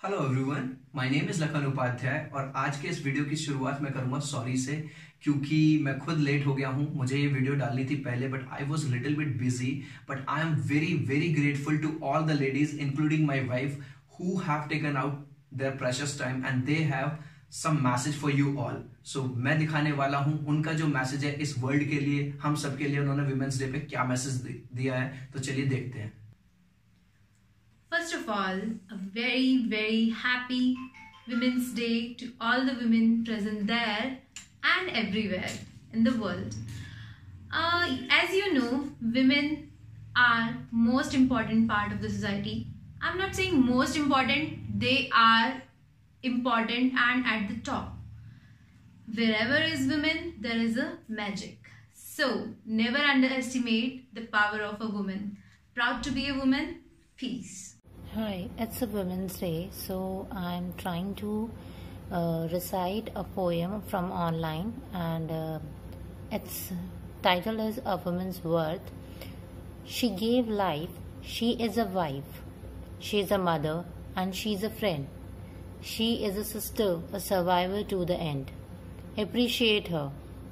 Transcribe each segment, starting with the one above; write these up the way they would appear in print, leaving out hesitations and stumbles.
Hello everyone, my name is Lakhan Upadhyay और आज के इस वीडियो की शुरुआत मैं करूंगा सॉरी से, क्योंकि मैं खुद लेट हो गया हूं। मुझे ये वीडियो डालनी थी पहले, but I was little bit busy. But I am very very grateful to all the ladies including my wife who have taken out their precious time and they have some message for you all. So मैं दिखाने वाला हूं उनका जो message है इस world के लिए, हम सबके लिए। उन्होंने विमेंस डे पे क्या मैसेज दिया है, तो चलिए देखते हैं। First of all, a very, very happy Women's Day to all the women present there and everywhere in the world. As you know, women are most important part of the society. I'm not saying most important, they are important and at the top. Wherever is women, there is a magic. So, never underestimate the power of a woman. Proud to be a woman. Peace. Hi, it's a Women's Day, so I'm trying to recite a poem from online, and its title is A Woman's Worth. She gave life, she is a wife, she is a mother, and she's a friend. She is a sister, a survivor to the end. Appreciate her,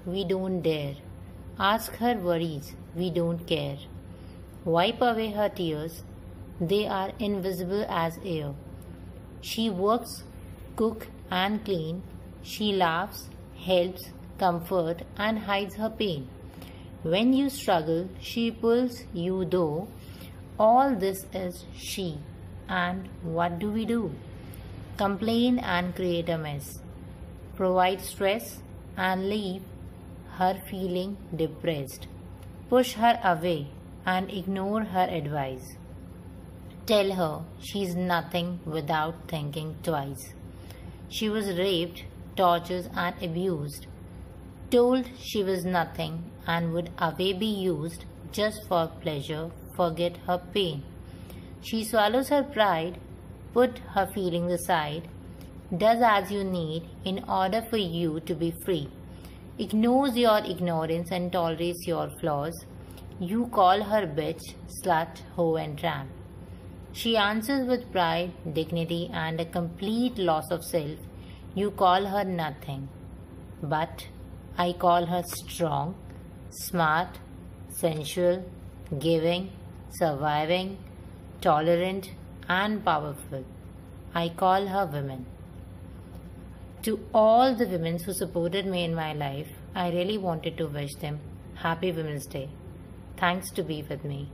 we don't dare. Ask her worries, we don't care. Wipe away her tears, they are invisible as air. She works, cook and clean. She laughs, helps, comfort and hides her pain. When you struggle, she pulls you though. All this is she. And what do? Complain and create a mess. Provide stress and leave her feeling depressed. Push her away and ignore her advice. Tell her she's nothing without thinking twice. She was raped, tortured and abused. Told she was nothing and would away be used just for pleasure, forget her pain. She swallows her pride, put her feelings aside, does as you need in order for you to be free. Ignores your ignorance and tolerates your flaws. You call her bitch, slut, hoe and tramp. She answers with pride, dignity and a complete loss of self. You call her nothing. But I call her strong, smart, sensual, giving, surviving, tolerant and powerful. I call her women. To all the women who supported me in my life, I really wanted to wish them Happy Women's Day. Thanks to be with me.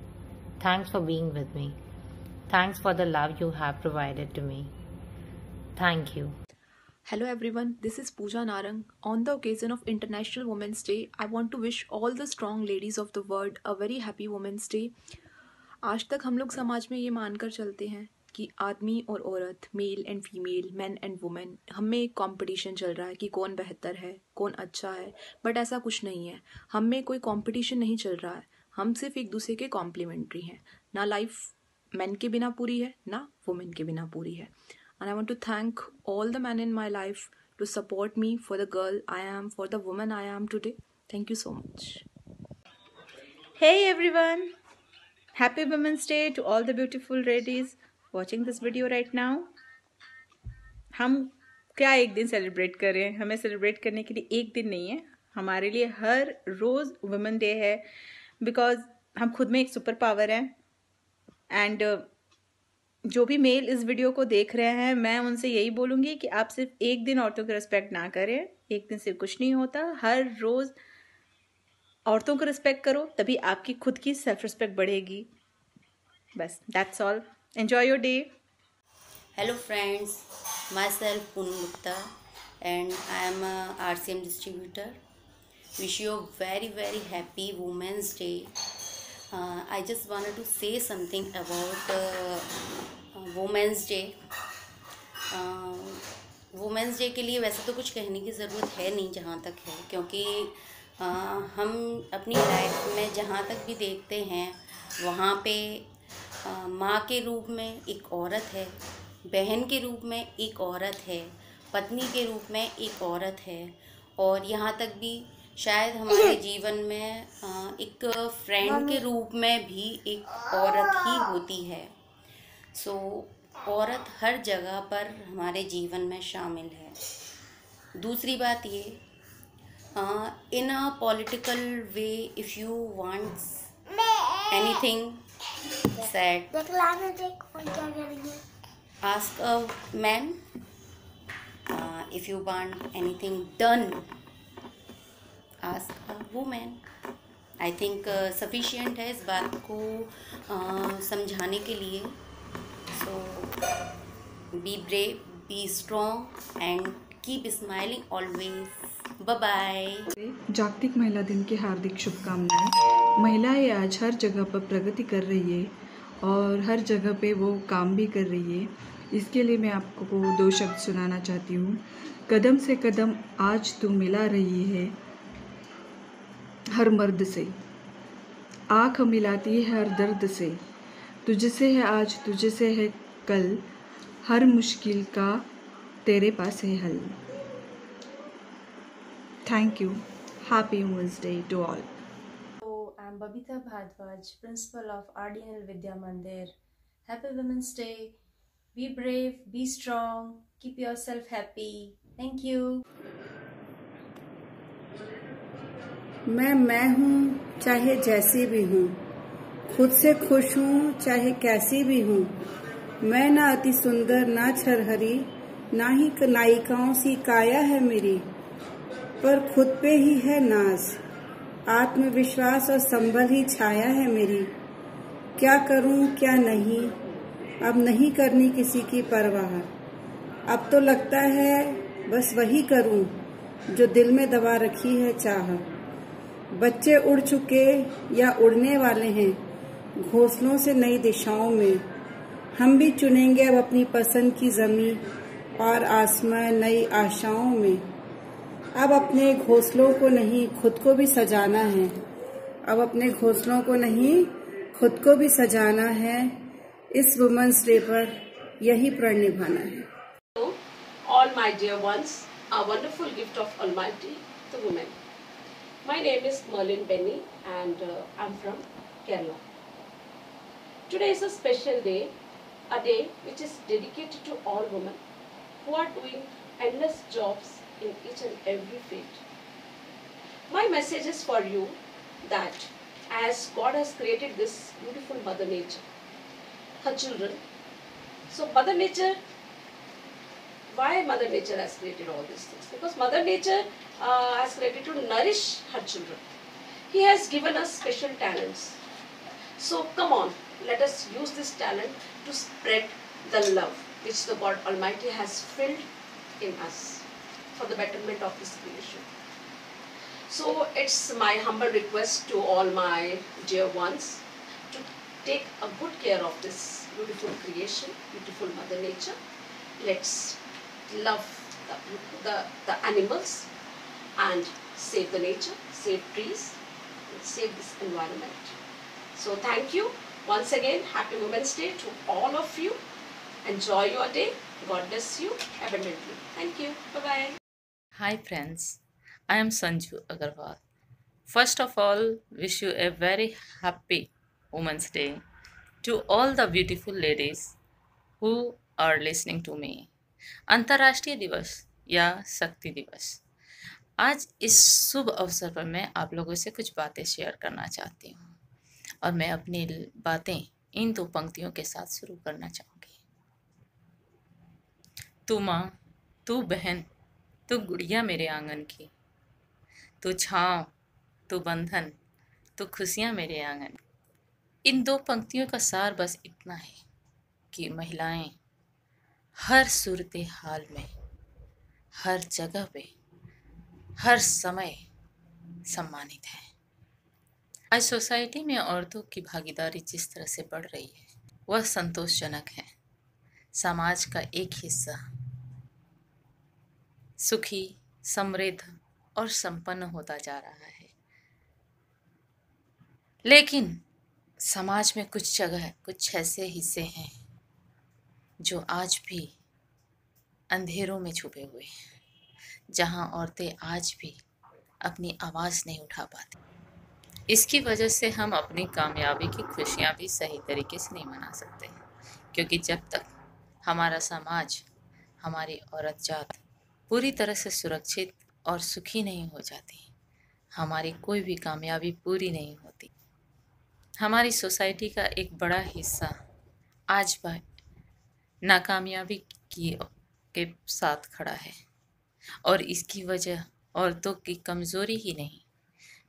Thanks for being with me. Thanks for the love you have provided to me. Thank you. Hello everyone, this is Pooja Narang. On the occasion of International Women's Day, I want to wish all the strong ladies of the world a very happy Women's Day. आज तक हम लोग समाज में ये मानकर चलते हैं कि आदमी और औरत, male and female, man and women, हम में एक कॉम्पिटिशन चल रहा है कि कौन बेहतर है, कौन अच्छा है। बट ऐसा कुछ नहीं है, हम में कोई कॉम्पिटिशन नहीं चल रहा है। हम सिर्फ एक दूसरे के कॉम्प्लीमेंट्री हैं। ना लाइफ मैन के बिना पूरी है, ना वुमेन के बिना पूरी है। And I want to thank all the men in my life to support me for the girl I am, for the woman I am today. Thank you so much. Hey everyone! Happy Women's Day to all the beautiful ladies watching this video right now. हम क्या एक दिन celebrate करें? हमें celebrate करने के लिए एक दिन नहीं है, हमारे लिए हर रोज़ वुमेन डे है। बिकॉज हम खुद में एक सुपर पावर हैं। एंड जो भी मेल इस वीडियो को देख रहे हैं, मैं उनसे यही बोलूँगी कि आप सिर्फ एक दिन औरतों की रिस्पेक्ट ना करें। एक दिन से कुछ नहीं होता, हर रोज़ औरतों को रिस्पेक्ट करो, तभी आपकी खुद की सेल्फ रिस्पेक्ट बढ़ेगी। बस, that's all. Enjoy your day. Hello friends, myself Poonam Gupta and I am a RCM distributor. Wish you a very very happy Women's Day. I just wanted to say something about Women's Day. Women's Day के लिए वैसे तो कुछ कहने की ज़रूरत है नहीं जहाँ तक है, क्योंकि हम अपनी लाइफ में जहाँ तक भी देखते हैं वहाँ पे माँ के रूप में एक औरत है, बहन के रूप में एक औरत है, पत्नी के रूप में एक औरत है, और यहाँ तक भी शायद हमारे जीवन में एक फ्रेंड के रूप में भी एक औरत ही होती है। सो औरत हर जगह पर हमारे जीवन में शामिल है। दूसरी बात ये, in a political way, if you want anything said, ask a man. If you want anything done, ask a women. I think sufficient है इस बात को समझाने के लिए। So be brave, be strong and keep smiling always. Bye bye. जागतिक महिला दिन की हार्दिक शुभकामनाएं। महिलाएं आज हर जगह पर प्रगति कर रही है और हर जगह पे वो काम भी कर रही है। इसके लिए मैं आपको 2 शब्द सुनाना चाहती हूँ। कदम से कदम आज तू मिला रही है हर मर्द से, आँख मिलाती है हर दर्द से, तुझसे है आज तुझसे है कल, हर मुश्किल का तेरे पास है हल। Thank you. Happy women's day to all. So, I'm Babita Bhardwaj, principal of RDNL Vidya Mandir. Happy Women's Day. Be brave, be strong, keep yourself happy. Thank you. मैं हूँ चाहे जैसी भी हूँ, खुद से खुश हूँ चाहे कैसी भी हूँ। मैं ना अति सुंदर ना छरहरी, ना ही नायिकाओं सी काया है मेरी, पर खुद पे ही है नाज, आत्मविश्वास और संबल ही छाया है मेरी। क्या करूँ क्या नहीं, अब नहीं करनी किसी की परवाह। अब तो लगता है बस वही करूँ जो दिल में दबा रखी है चाह। बच्चे उड़ चुके या उड़ने वाले हैं घोंसलों से नई दिशाओं में, हम भी चुनेंगे अब अपनी पसंद की ज़मीं और आसमां नई आशाओं में। अब अपने घोंसलों को नहीं खुद को भी सजाना है, अब अपने घोंसलों को नहीं खुद को भी सजाना है। इस वुमेन्स डे पर यही प्रण निभाना है। All my dear ones, a wonderful gift of Almighty to women. My name is Merlin Benny and I'm from Kerala. Today is a special day, a day which is dedicated to all women who are doing endless jobs in each and every field. My message is for you that as God has created this beautiful Mother Nature, her children, so Mother Nature, why Mother Nature has created all these things? Because Mother Nature has created to nourish her children. He has given us special talents. So come on, let us use this talent to spread the love which the God Almighty has filled in us for the betterment of His creation. So it's my humble request to all my dear ones to take a good care of this beautiful creation, beautiful Mother Nature. Let's love the animals and save the nature, save trees, and save this environment. So thank you once again. Happy Women's Day to all of you. Enjoy your day. God bless you abundantly. Thank you. Bye-bye. Hi friends, I am Sanju Agarwal. First of all, wish you a very happy Women's Day to all the beautiful ladies who are listening to me. अंतर्राष्ट्रीय दिवस या शक्ति दिवस, आज इस शुभ अवसर पर मैं आप लोगों से कुछ बातें शेयर करना चाहती हूँ और मैं अपनी बातें इन 2 पंक्तियों के साथ शुरू करना चाहूँगी। तू माँ, तू बहन, तू गुड़िया मेरे आंगन की, तू छाँव, तू बंधन, तू खुशियाँ मेरे आंगन। इन 2 पंक्तियों का सार बस इतना है कि महिलाएं हर सूरत हाल में, हर जगह पे, हर समय सम्मानित है। आज सोसाइटी में औरतों की भागीदारी जिस तरह से बढ़ रही है वह संतोषजनक है। समाज का एक हिस्सा सुखी, समृद्ध और संपन्न होता जा रहा है, लेकिन समाज में कुछ जगह, कुछ ऐसे हिस्से हैं जो आज भी अंधेरों में छुपे हुए हैं, जहां औरतें आज भी अपनी आवाज़ नहीं उठा पाती। इसकी वजह से हम अपनी कामयाबी की खुशियां भी सही तरीके से नहीं मना सकते, क्योंकि जब तक हमारा समाज, हमारी औरत जात पूरी तरह से सुरक्षित और सुखी नहीं हो जाती, हमारी कोई भी कामयाबी पूरी नहीं होती। हमारी सोसाइटी का एक बड़ा हिस्सा आज भी नाकामयाबी के साथ खड़ा है और इसकी वजह औरतों की कमज़ोरी ही नहीं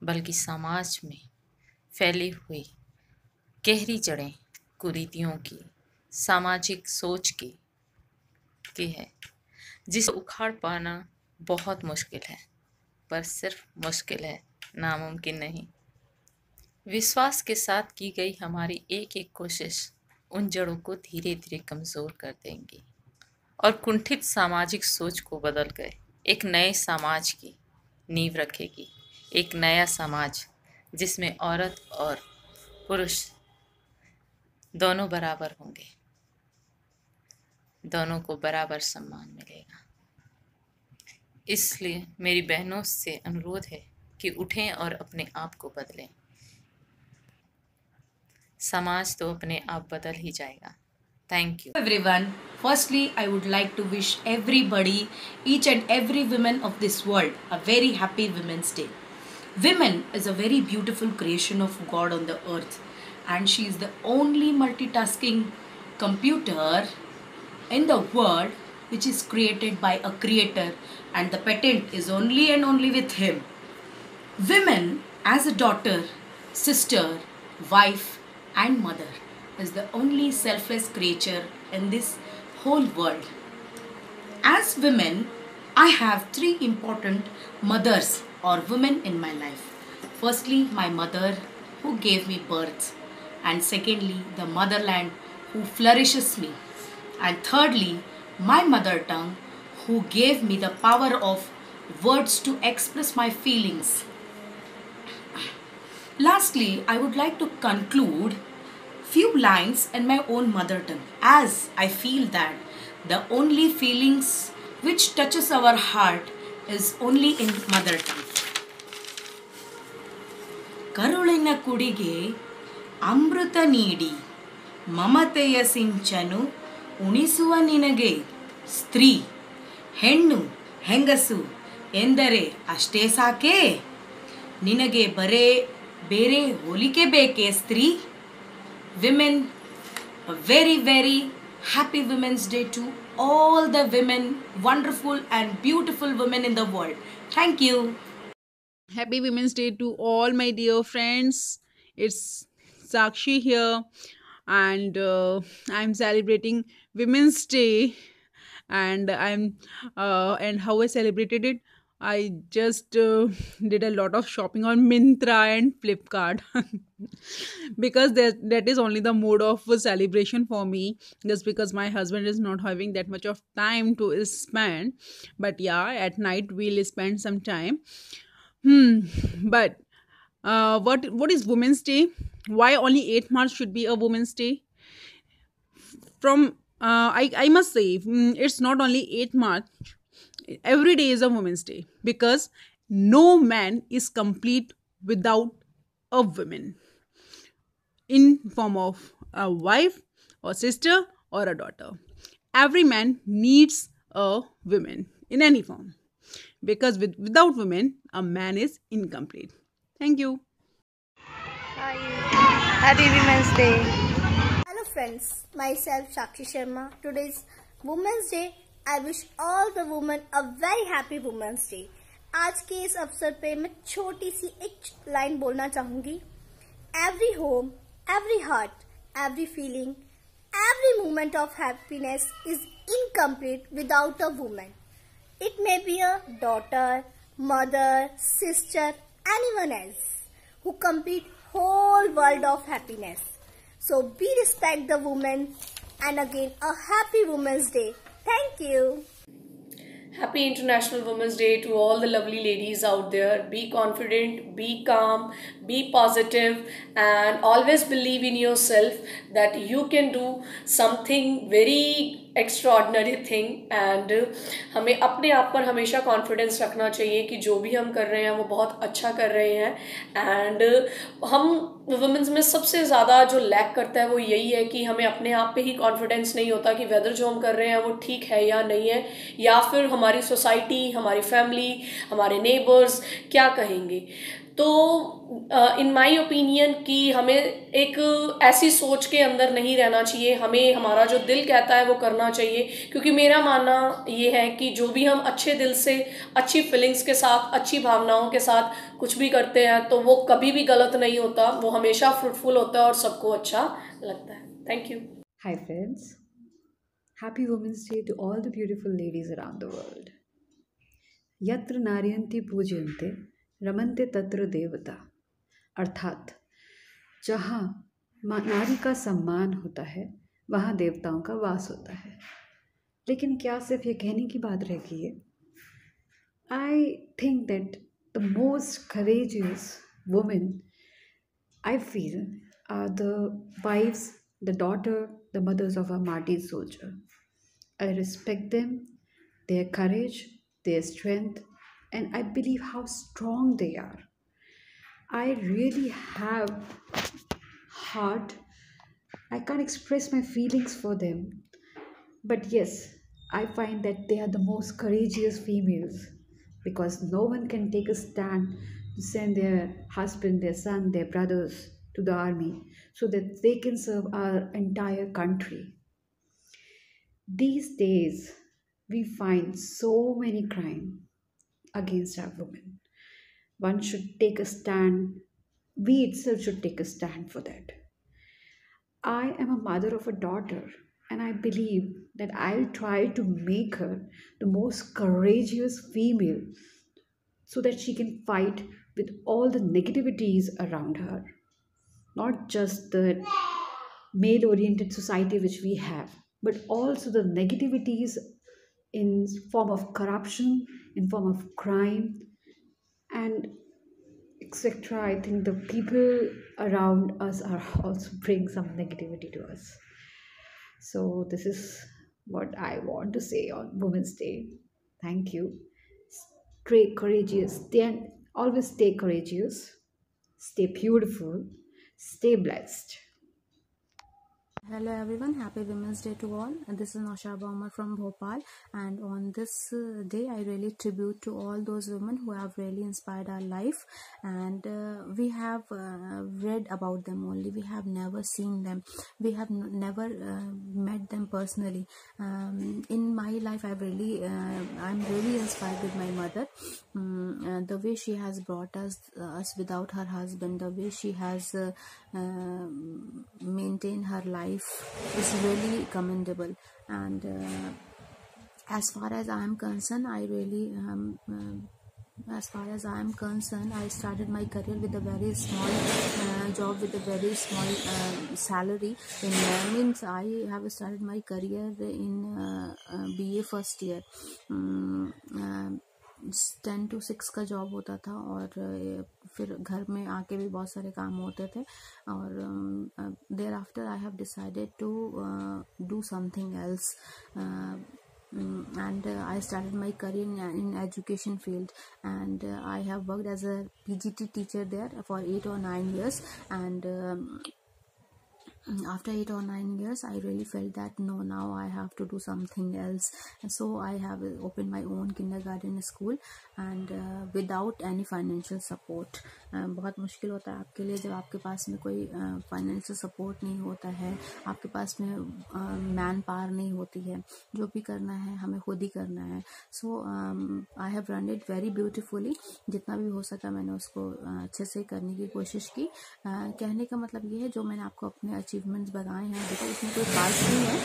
बल्कि समाज में फैली हुई गहरी जड़ें कुरीतियों की, सामाजिक सोच की है, जिसे उखाड़ पाना बहुत मुश्किल है, पर सिर्फ मुश्किल है, नामुमकिन नहीं। विश्वास के साथ की गई हमारी एक एक कोशिश उन जड़ों को धीरे धीरे कमज़ोर कर देंगी और कुंठित सामाजिक सोच को बदल कर एक नए समाज की नींव रखेगी। एक नया समाज जिसमें औरत और पुरुष दोनों बराबर होंगे, दोनों को बराबर सम्मान मिलेगा। इसलिए मेरी बहनों से अनुरोध है कि उठें और अपने आप को बदलें। समाज तो अपने आप बदल ही जाएगा। Thank you. Everyone, firstly I would like to wish everybody, each and every woman of this world, a very happy Women's Day. Women is a very beautiful creation of God on the earth, and she is the only multitasking computer in the world which is created by a creator, and the patent is only and only with him. Women as a daughter, sister, wife and mother is the only selfless creature in this whole world. As women, I have three important mothers or women in my life. Firstly, my mother who gave me birth, and secondly, the motherland who flourishes me, and thirdly, my mother tongue who gave me the power of words to express my feelings. Lastly, I would like to conclude few lines in my own mother tongue, as I feel that the only feelings which touches our heart is only in mother tongue. ಕರುಳಿನ ಕುಡಿಗೆ ಅಮೃತ ನೀಡಿ ಮಮತೆಯ ಸಿಂಚನು ಉಣಿಸುವ ನಿನಗೆ ಸ್ತ್ರೀ ಹೆಣ್ಣು ಹೆಂಗಸು ಎಂದರೆ ಅಷ್ಟೇ ಸಾಕೆ ನಿನಗೆ ಬೇರೆ ಹೋಲಿಕೆ ಬೇಕೇ ಸ್ತ್ರೀ. Women, a very very happy Women's Day to all the women, wonderful and beautiful women in the world. Thank you. Happy Women's Day to all my dear friends. It's Sakshi here, and I'm celebrating Women's Day, and and how I celebrated it. I just did a lot of shopping on Myntra and Flipkart because that is only the mode of celebration for me, just because my husband is not having that much of time to spend. But yeah, at night we'll spend some time. But what is Women's Day? Why only 8th March should be a Women's Day? From I must say, it's not only 8th March. Every day is a Women's Day, because no man is complete without a woman, in form of a wife or sister or a daughter. Every man needs a woman in any form, because without women a man is incomplete. Thank you. Hi, happy Women's Day. Hello friends, myself Sakshi Sharma. Today's Women's Day. I wish all the women a very happy Women's Day. आज के इस अवसर पे मैं छोटी सी एक line बोलना चाहूँगी. Every home, every heart, every feeling, every moment of happiness is incomplete without a woman. It may be a daughter, mother, sister, anyone else who complete whole world of happiness. So be respect the woman, and again a happy Women's Day. Thank you. Happy International Women's Day to all the lovely ladies out there. Be confident, be calm, be positive, and always believe in yourself that you can do something very extraordinary thing and हमें अपने आप पर हमेशा confidence रखना चाहिए कि जो भी हम कर रहे हैं वो बहुत अच्छा कर रहे हैं। एंड हम वुमेन्स में सबसे ज़्यादा जो लैक करता है वो यही है कि हमें अपने आप पे ही कॉन्फिडेंस नहीं होता कि वेदर जो हम कर रहे हैं वो ठीक है या नहीं है, या फिर हमारी सोसाइटी, हमारी फैमिली, हमारे नेबर्स क्या कहेंगे। तो इन माय ओपिनियन कि हमें एक ऐसी सोच के अंदर नहीं रहना चाहिए, हमें हमारा जो दिल कहता है वो करना चाहिए। क्योंकि मेरा मानना ये है कि जो भी हम अच्छे दिल से, अच्छी फीलिंग्स के साथ, अच्छी भावनाओं के साथ कुछ भी करते हैं तो वो कभी भी गलत नहीं होता, वो हमेशा फ्रूटफुल होता है और सबको अच्छा लगता है। Thank you. Hi friends, happy Women's Day to all the beautiful ladies around the world. यत्र नार्यन्ति पूज्यन्ते रमन्ते तत्र देवता, अर्थात जहाँ नारी का सम्मान होता है वहाँ देवताओं का वास होता है। लेकिन क्या सिर्फ ये कहने की बात रह गई है? I think that the most courageous women I feel are the wives, the daughter, the mothers of our martyr soldier. I respect them, their courage, their strength, and I believe how strong they are. I really have heart. I can't express my feelings for them. But yes, I find that they are the most courageous females, because no one can take a stand to send their husband, their son, their brothers to the army so that they can serve our entire country. These days, we find so many crime against our women. One should take a stand. We itself should take a stand for that. I am a mother of a daughter, and I believe that I'll try to make her the most courageous female so that she can fight with all the negativities around her. Not just the male-oriented society which we have, but also the negativities in form of corruption, in form of crime, and etc. I think the people around us are also bring some negativity to us. So this is what I want to say on Women's Day. Thank you. Stay courageous. Always stay courageous. Stay beautiful. Stay blessed. Hello everyone, happy Women's Day to all. And this is Nasha Baumar from Bhopal, and on this day I really tribute to all those women who have really inspired our life, and we have read about them only. We have never seen them, we have never met them personally. In my life I'm really inspired with my mother. The way she has brought us without her husband, the way she has maintained her life is really commendable. And as far as I am concerned, I started my career with a very small job with a very small salary. Means I have started my career in BA first year. 10 to 6 का job होता था, और फिर घर में आके भी बहुत सारे काम होते थे, और thereafter I have decided to do something else, and I started my career in education field, and I have worked as a PGT teacher there for 8 or 9 years, and after 8 or 9 years I really felt that no, now I have to do something else, and so I have opened my own kindergarten school, and without any financial support. बहुत मुश्किल होता है आपके लिए जब आपके पास में कोई फाइनेंशियल सपोर्ट नहीं होता है, आपके पास में मैन पावर नहीं होती है, जो भी करना है हमें खुद ही करना है. So I have run it very beautifully. जितना भी हो सका मैंने उसको अच्छे से करने की कोशिश की. कहने का मतलब ये है, जो मैंने आपको अपने अचीवमेंट्स बताए हैं, देखो इसमें कोई खास नहीं है,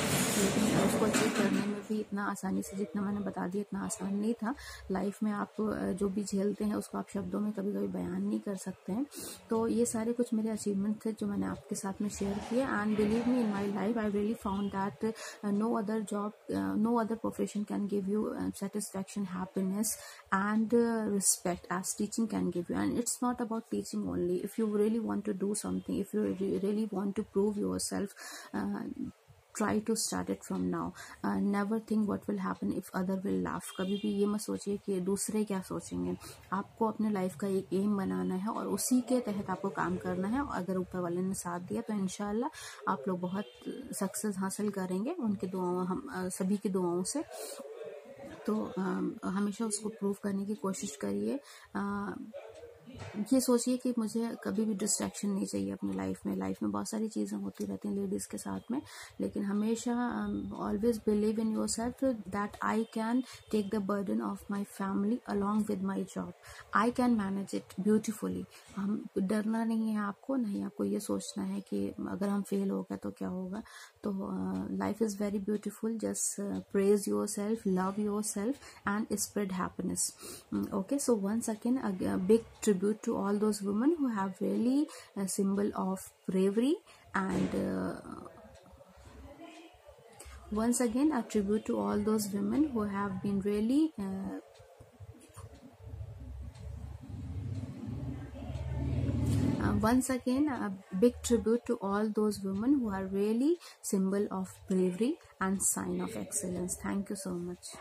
लेकिन उसको अचीव करने में भी इतना आसानी से जितना मैंने बता दिया इतना आसान नहीं था. लाइफ में आप जो भी झेलते हैं उसको आप शब्दों में कभी कभी बयान नहीं कर सकते हैं. तो ये सारे कुछ मेरे अचीवमेंट थे जो मैंने आपके साथ में शेयर किए. And believe me, in my life I really found that no other job, no other profession can give you satisfaction, happiness and respect as teaching can give you. And it's not about teaching only. If you really want to do something, if you really want to prove yourself, try to start it from now. Never think what will happen if other will laugh. कभी भी ये मत सोचिए कि दूसरे क्या सोचेंगे. आपको अपने लाइफ का एक एम बनाना है और उसी के तहत आपको काम करना है. अगर ऊपर वाले ने साथ दिया तो इंशाल्लाह आप लोग बहुत सक्सेस हासिल करेंगे उनकी दुआओं, हम सभी की दुआओं से. तो हमेशा उसको प्रूव करने की कोशिश करिए. ये सोचिए कि मुझे कभी भी डिस्ट्रैक्शन नहीं चाहिए अपनी लाइफ में बहुत सारी चीज़ें होती रहती हैं लेडीज़ के साथ में, लेकिन हमेशा always believe in yourself that I can take the burden of my family along with my job. I can manage it beautifully. हम डरना नहीं है आपको, नहीं आपको ये सोचना है कि अगर हम फेल हो गए तो क्या होगा. तो life is very beautiful. Just praise your self, love your self and spread happiness. Okay, so once again a big tribute to all those women who have really a symbol of bravery, and once again a tribute to all those women who have been really once again a big tribute to all those women who are really symbol of bravery and sign of excellence. Thank you so much.